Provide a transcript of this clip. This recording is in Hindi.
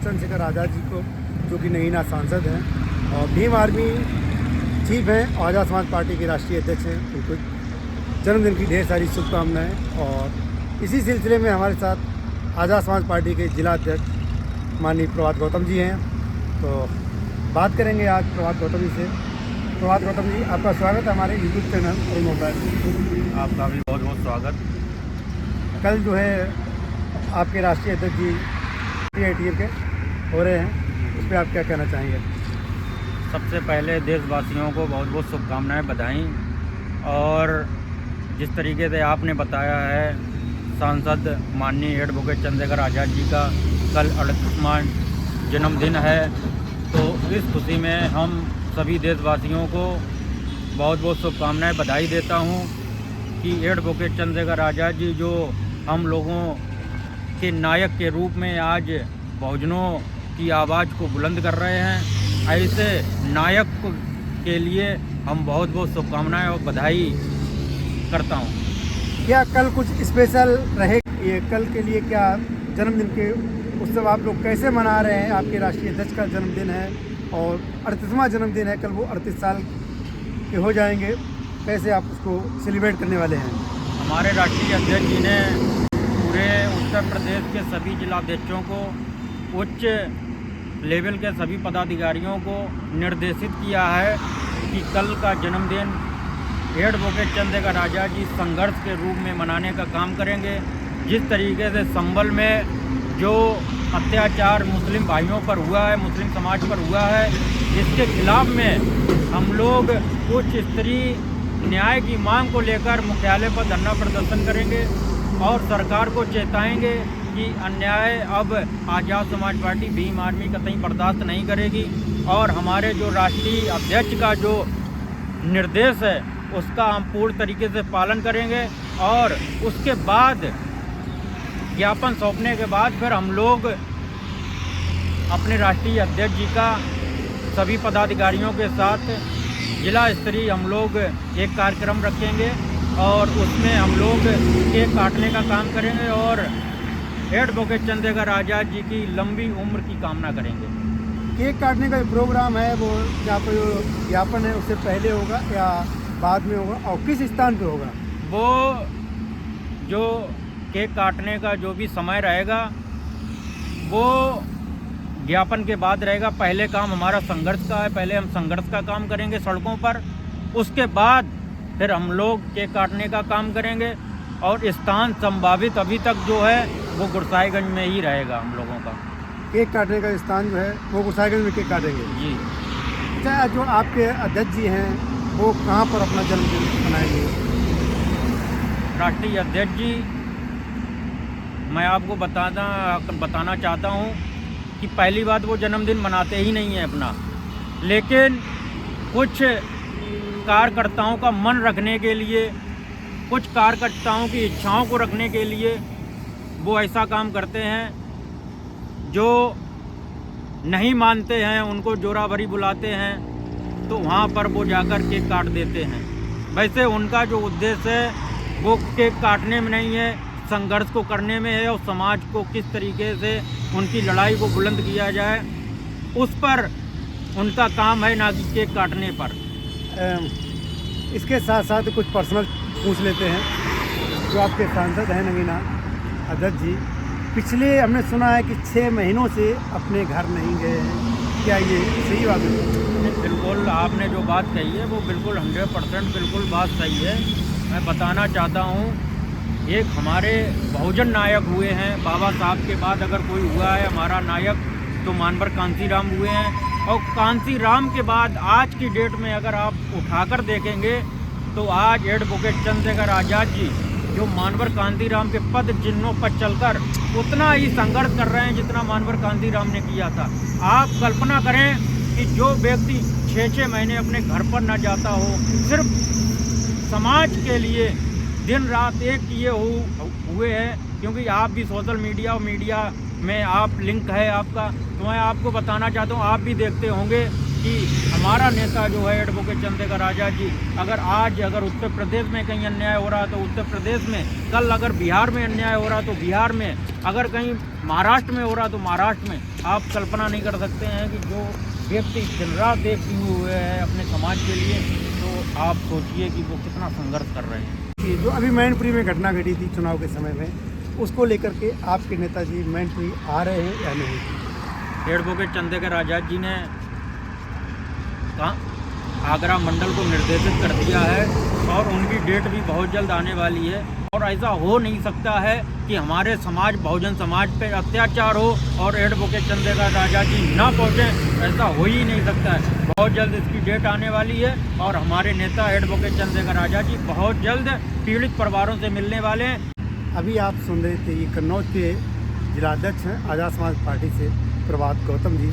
चंद्रशेखर आज़ाद जी को, जो कि नगीना सांसद हैं और भीम आर्मी चीफ हैं और आज़ाद समाज पार्टी के राष्ट्रीय अध्यक्ष हैं। उनको जन्मदिन की ढेर सारी शुभकामनाएँ। और इसी सिलसिले में हमारे साथ आज़ाद समाज पार्टी के जिला अध्यक्ष माननीय प्रभात गौतम जी हैं। तो बात करेंगे आज प्रभात गौतम जी से। प्रभात गौतम जी, आपका स्वागत है हमारे यूट्यूब चैनल अरुण मोबाइल। आपका भी बहुत बहुत स्वागत। कल जो है आपके राष्ट्रीय अध्यक्ष जी ATM के हो रहे हैं, उस पर आप क्या कहना चाहेंगे? सबसे पहले देशवासियों को बहुत बहुत शुभकामनाएं, बधाई। और जिस तरीके से आपने बताया है, सांसद माननीय एडवोकेट चंद्रशेखर आज़ाद जी का कल 38वां जन्मदिन है, तो इस खुशी में हम सभी देशवासियों को बहुत बहुत शुभकामनाएं, बधाई देता हूं कि एडवोकेट चंद्रशेखर आज़ाद जी जो हम लोगों के नायक के रूप में आज बहुजनों की आवाज़ को बुलंद कर रहे हैं, ऐसे नायक के लिए हम बहुत बहुत शुभकामनाएं और बधाई करता हूं। क्या कल कुछ स्पेशल रहे ये कल के लिए? क्या जन्मदिन के उत्सव आप लोग कैसे मना रहे हैं? आपके राष्ट्रीय अध्यक्ष का जन्मदिन है और 38वां जन्मदिन है, कल वो 38 साल के हो जाएंगे। कैसे आप उसको सेलिब्रेट करने वाले हैं? हमारे राष्ट्रीय अध्यक्ष जी ने पूरे उत्तर प्रदेश के सभी जिलाध्यक्षों को, उच्च लेवल के सभी पदाधिकारियों को निर्देशित किया है कि कल का जन्मदिन एडवोकेट चंद्रशेखर आज़ाद जी संघर्ष के रूप में मनाने का काम करेंगे। जिस तरीके से संभल में जो अत्याचार मुस्लिम भाइयों पर हुआ है, मुस्लिम समाज पर हुआ है, इसके खिलाफ में हम लोग उच्च स्तरीय न्याय की मांग को लेकर मुख्यालय पर धरना प्रदर्शन करेंगे और सरकार को चेताएंगे कि अन्याय अब आज़ाद समाज पार्टी भीम आर्मी कतई बर्दाश्त नहीं करेगी। और हमारे जो राष्ट्रीय अध्यक्ष का जो निर्देश है उसका हम पूर्ण तरीके से पालन करेंगे। और उसके बाद ज्ञापन सौंपने के बाद फिर हम लोग अपने राष्ट्रीय अध्यक्ष जी का सभी पदाधिकारियों के साथ जिला स्तरीय हम लोग एक कार्यक्रम रखेंगे और उसमें हम लोग केक काटने का काम करेंगे और एडवोकेट चंद्रशेखर आज़ाद जी की लंबी उम्र की कामना करेंगे। केक काटने का जो प्रोग्राम है वो जहाँ पर जो ज्ञापन है उससे पहले होगा या बाद में होगा और किस स्थान पे होगा? वो जो केक काटने का जो भी समय रहेगा वो ज्ञापन के बाद रहेगा। पहले काम हमारा संघर्ष का है, पहले हम संघर्ष का काम करेंगे सड़कों पर, उसके बाद फिर हम लोग केक काटने का काम करेंगे। और स्थान संभावित अभी तक जो है वो गुरसाईगंज में ही रहेगा हम लोगों का। केक काटने का स्थान जो है वो गुरसाईगंज में केक काटेंगे जी। अच्छा, जो आपके अध्यक्ष जी हैं वो कहाँ पर अपना जन्मदिन मनाएंगे? राष्ट्रीय अध्यक्ष जी, मैं आपको बताना चाहता हूँ कि पहली बात वो जन्मदिन मनाते ही नहीं है अपना, लेकिन कुछ कार्यकर्ताओं का मन रखने के लिए, कुछ कार्यकर्ताओं की इच्छाओं को रखने के लिए वो ऐसा काम करते हैं। जो नहीं मानते हैं उनको जोराभरी बुलाते हैं तो वहाँ पर वो जाकर केक काट देते हैं। वैसे उनका जो उद्देश्य है वो केक काटने में नहीं है, संघर्ष को करने में है और समाज को किस तरीके से उनकी लड़ाई को बुलंद किया जाए उस पर उनका काम है, ना कि केक काटने पर। इसके साथ साथ कुछ पर्सनल पूछ लेते हैं। जो आपके सांसद हैं नगीना अध्यक्ष जी, पिछले हमने सुना है कि 6 महीनों से अपने घर नहीं गए हैं, क्या ये सही बात है? बिल्कुल, आपने जो बात कही है वो बिल्कुल 100% बिल्कुल बात सही है। मैं बताना चाहता हूँ, एक हमारे बहुजन नायक हुए हैं, बाबा साहब के बाद अगर कोई हुआ है हमारा नायक तो मानवर कांसीराम हुए हैं। और कांसीराम के बाद आज की डेट में अगर आप उठाकर देखेंगे तो आज एडवोकेट चंद्रशेखर आज़ाद जी जो मानवर कांसीराम के पद चिन्हों पर चलकर उतना ही संघर्ष कर रहे हैं जितना मानवर कांसीराम ने किया था। आप कल्पना करें कि जो व्यक्ति 6-6 महीने अपने घर पर न जाता हो, सिर्फ समाज के लिए दिन रात एक किए हुए हैं। क्योंकि आप भी सोशल मीडिया और मीडिया में आप लिंक है आपका, तो मैं आपको बताना चाहता हूँ, आप भी देखते होंगे कि हमारा नेता जो है एडवोकेट चंद्रशेखर आज़ाद जी, अगर उत्तर प्रदेश में कहीं अन्याय हो रहा है तो उत्तर प्रदेश में, कल अगर बिहार में अन्याय हो रहा है तो बिहार में, अगर कहीं महाराष्ट्र में हो रहा है तो महाराष्ट्र में, आप कल्पना नहीं कर सकते हैं कि जो व्यक्ति दिन रात एक किए हुए हैं अपने समाज के लिए, तो आप सोचिए कि वो कितना संघर्ष कर रहे हैं। कि जो अभी मैनपुरी में घटना घटी थी चुनाव के समय में, उसको लेकर के आपके नेताजी मैनपुरी आ रहे हैं या नहीं? एडवोकेट चंद्रशेखर आज़ाद जी ने आगरा मंडल को निर्देशित कर दिया है और उनकी डेट भी बहुत जल्द आने वाली है। और ऐसा हो नहीं सकता है कि हमारे समाज, बहुजन समाज पे अत्याचार हो और एडवोकेट चंद्रशेखर आज़ाद जी ना पहुँचे, ऐसा हो ही नहीं सकता है। बहुत जल्द इसकी डेट आने वाली है और हमारे नेता एडवोकेट चंद्रशेखर आज़ाद जी बहुत जल्द पीड़ित परिवारों से मिलने वाले हैं। अभी आप सुन रहे थे, ये कन्नौज के जिलाध्यक्ष हैं आज़ाद समाज पार्टी से प्रभात गौतम जी।